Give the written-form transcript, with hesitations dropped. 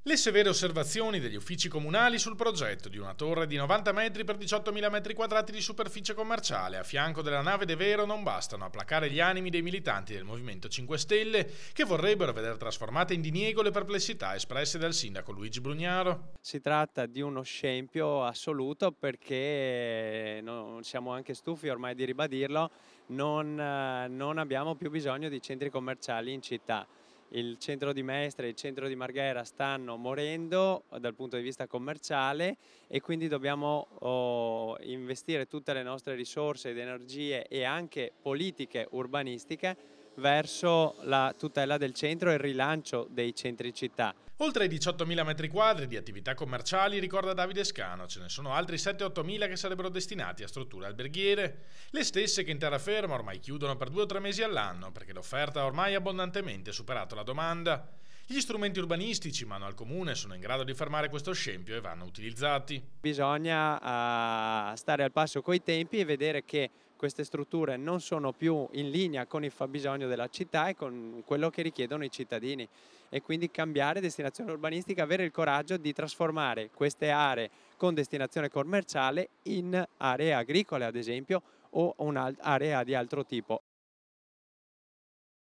Le severe osservazioni degli uffici comunali sul progetto di una torre di 90 metri per 18.000 metri quadrati di superficie commerciale a fianco della nave De Vero non bastano a placare gli animi dei militanti del Movimento 5 Stelle che vorrebbero vedere trasformate in diniego le perplessità espresse dal sindaco Luigi Brugnaro. Si tratta di uno scempio assoluto perché siamo anche stufi ormai di ribadirlo, non abbiamo più bisogno di centri commerciali in città. Il centro di Mestre e il centro di Marghera stanno morendo dal punto di vista commerciale e quindi dobbiamo investire tutte le nostre risorse ed energie e anche politiche urbanistiche verso la tutela del centro e il rilancio dei centri città. Oltre ai 18.000 metri quadri di attività commerciali, ricorda Davide Scano, ce ne sono altri 7-8.000 che sarebbero destinati a strutture alberghiere, le stesse che in terraferma ormai chiudono per 2 o 3 mesi all'anno perché l'offerta ha ormai abbondantemente superato la domanda. Gli strumenti urbanistici in mano al comune sono in grado di fermare questo scempio e vanno utilizzati. Bisogna stare al passo coi tempi e vedere che queste strutture non sono più in linea con il fabbisogno della città e con quello che richiedono i cittadini e quindi cambiare destinazione urbanistica, avere il coraggio di trasformare queste aree con destinazione commerciale in aree agricole ad esempio o un'area di altro tipo.